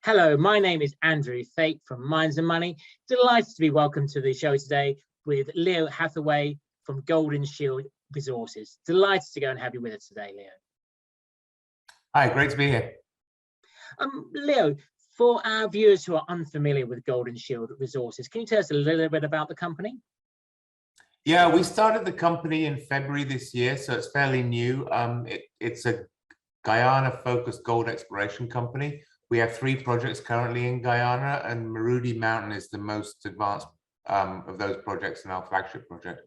Hello, my name is Andrew Fate from Mines and Money. Delighted to be welcomed to the show today with Leo Hathaway from Golden Shield Resources. Delighted to go and have you with us today, Leo. Hi, great to be here. Leo, for our viewers who are unfamiliar with Golden Shield Resources, can you tell us a little bit about the company? Yeah, we started the company in February this year, so it's fairly new. It's a Guyana-focused gold exploration company. We have 3 projects currently in Guyana, and Marudi Mountain is the most advanced of those projects in our flagship project.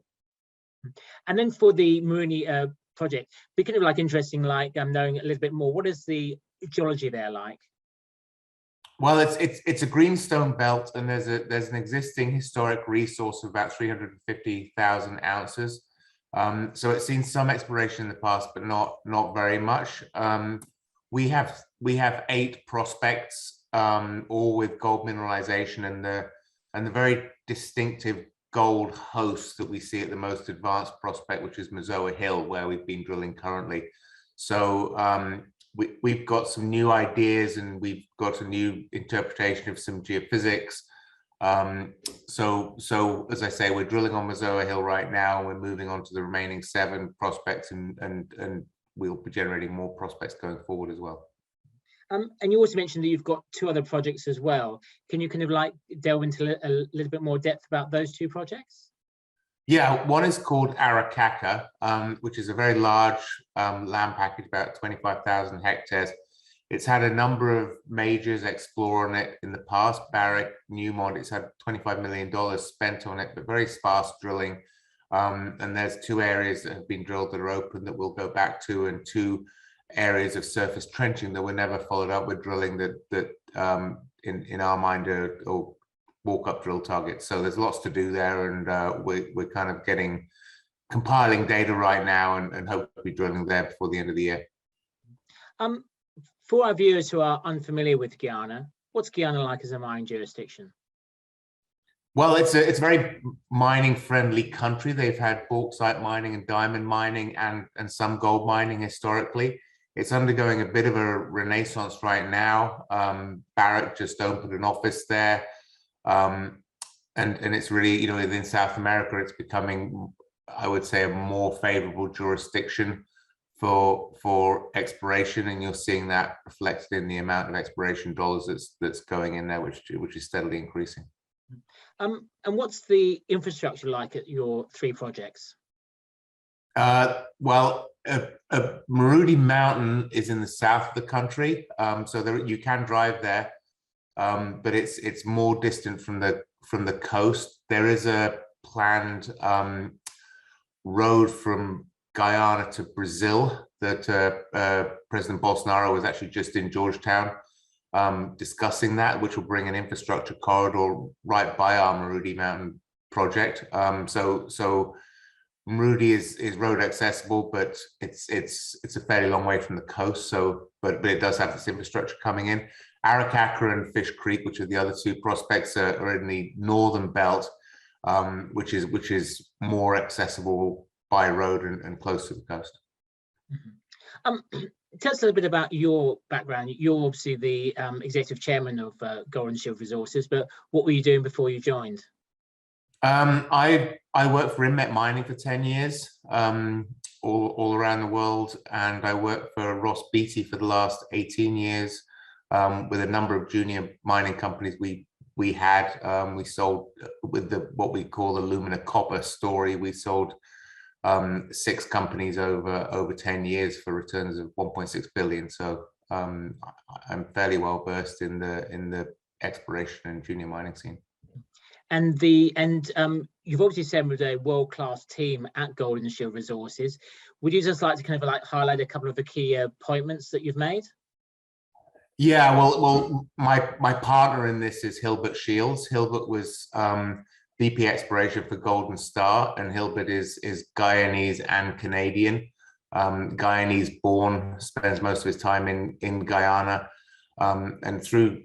And then for the Marudi project, be kind of like interesting, like knowing a little bit more. What is the geology there like? Well, it's a greenstone belt, and there's an existing historic resource of about 350,000 ounces. So it's seen some exploration in the past, but not very much. We have 8 prospects, all with gold mineralization, and the very distinctive gold host that we see at the most advanced prospect, which is Mazoa Hill, where we've been drilling currently. So we've got some new ideas, and we've got a new interpretation of some geophysics. So as I say, we're drilling on Mazoa Hill right now. We're moving on to the remaining 7 prospects, and we'll be generating more prospects going forward as well. And you also mentioned that you've got 2 other projects as well. Can you kind of like delve into a little bit more depth about those 2 projects? Yeah, one is called Arakaka, which is a very large land package, about 25,000 hectares. It's had a number of majors explore on it in the past. Barrick, Newmont, it's had $25 million spent on it, but very sparse drilling. And there's 2 areas that have been drilled that are open that we'll go back to, and 2 areas of surface trenching that were never followed up with drilling that in our mind are walk-up drill targets. So there's lots to do there, and we're kind of compiling data right now, and hope to be drilling there before the end of the year. For our viewers who are unfamiliar with Guyana, what's Guyana like as a mining jurisdiction? Well, it's a very mining-friendly country. They've had bauxite mining and diamond mining and some gold mining historically. It's undergoing a bit of a renaissance right now. Barrick just opened an office there. And it's really, within South America, it's becoming, I would say, a more favorable jurisdiction for exploration, and you're seeing that reflected in the amount of exploration dollars that's going in there, which is steadily increasing. And what's the infrastructure like at your 3 projects? Well, Marudi Mountain is in the south of the country, so you can drive there, but it's more distant from the coast. There is a planned road from Guyana to Brazil that President Bolsonaro was actually just in Georgetown discussing that, which will bring an infrastructure corridor right by our Marudi Mountain project. So Marudi is road accessible, but it's a fairly long way from the coast. So, but it does have this infrastructure coming in. Arakaka and Fish Creek, which are the other 2 prospects, are in the northern belt, which is more accessible by road and close to the coast. Mm-hmm. Tell us a little bit about your background. You're obviously the executive chairman of Golden Shield Resources, but what were you doing before you joined? I worked for Inmet Mining for 10 years, all around the world, and I worked for Ross Beatty for the last 18 years with a number of junior mining companies we had. We sold with what we call the Lumina Copper story. We sold 6 companies over 10 years for returns of 1.6 billion. So I'm fairly well versed in the exploration and junior mining scene. And you've obviously said with a world-class team at Golden Shield Resources. Would you just like to kind of like highlight a couple of the key appointments that you've made? Yeah, well, my partner in this is Hilbert Shields. Hilbert was VP Exploration for Golden Star, and Hilbert is Guyanese and Canadian. Guyanese born, spends most of his time in Guyana. And through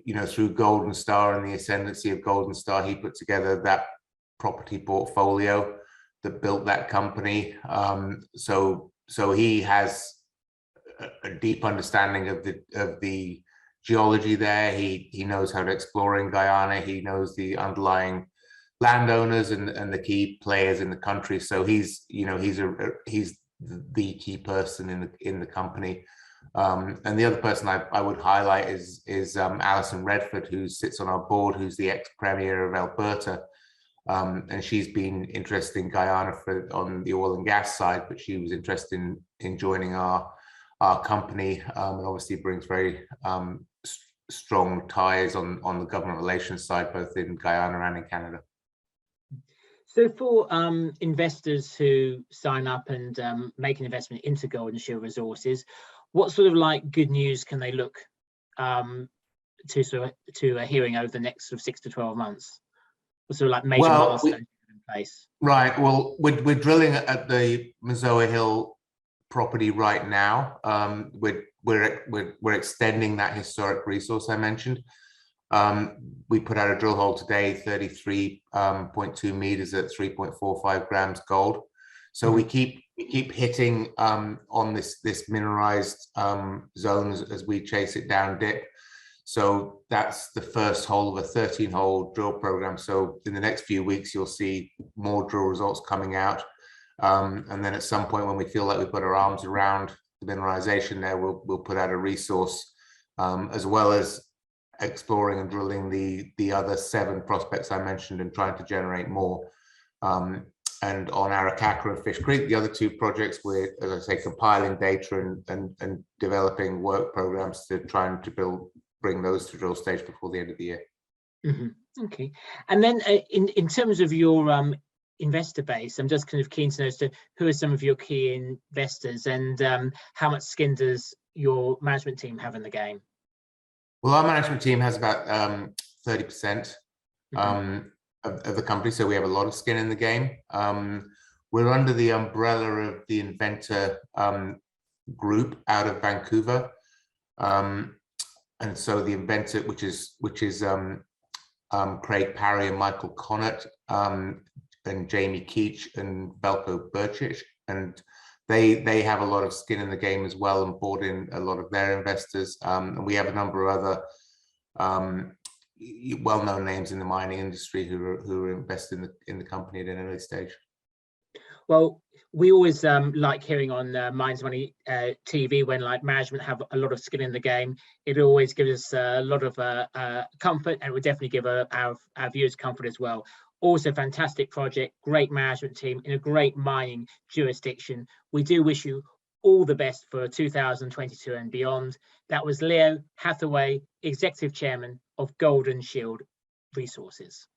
Golden Star and the ascendancy of Golden Star, he put together that property portfolio that built that company. So he has a deep understanding of the geology there. He knows how to explore in Guyana. He knows the underlying landowners and the key players in the country. So he's the key person in the company. And the other person I would highlight is Alison Redford, who sits on our board, who's the ex-premier of Alberta. And she's been interested in Guyana on the oil and gas side, but she was interested in joining our company, and obviously brings very strong ties on the government relations side, both in Guyana and in Canada. So for investors who sign up and make an investment into Golden Shield Resources, what sort of like good news can they look to hearing over the next sort of 6 to 12 months? What sort of like major milestones in place? Right. Well, we're drilling at the Mazoa Hill property right now. We're extending that historic resource I mentioned. We put out a drill hole today, 33.2 meters at 3.45 grams gold. So we keep hitting on this mineralized zone as we chase it down dip. So that's the first hole of a 13-hole drill program. So in the next few weeks, you'll see more drill results coming out. And then at some point when we feel like we've got our arms around the mineralization there, we'll put out a resource, as well as exploring and drilling the other 7 prospects I mentioned and trying to generate more. And on Arakaka and Fish Creek, the other 2 projects, we're, as I say, compiling data and developing work programs to try and bring those to drill stage before the end of the year. Okay. And then in terms of your investor base, I'm just kind of keen to know as to who are some of your key investors, and how much skin does your management team have in the game? Well, our management team has about 30% of the company, so we have a lot of skin in the game. We're under the umbrella of the Inventor group out of Vancouver, and so the Inventor, which is Craig Parry and Michael Connett, and Jamie Keach and Belko Birchich, and they have a lot of skin in the game as well and brought in a lot of their investors. And we have a number of other well-known names in the mining industry who are invested in the company at an early stage. Well, we always like hearing on Mines Money TV when like management have a lot of skin in the game. It always gives us a lot of comfort, and it would definitely give our viewers comfort as well. Also, fantastic project, great management team in a great mining jurisdiction. We do wish you all the best for 2022 and beyond. That was Leo Hathaway, Executive Chairman of Golden Shield Resources.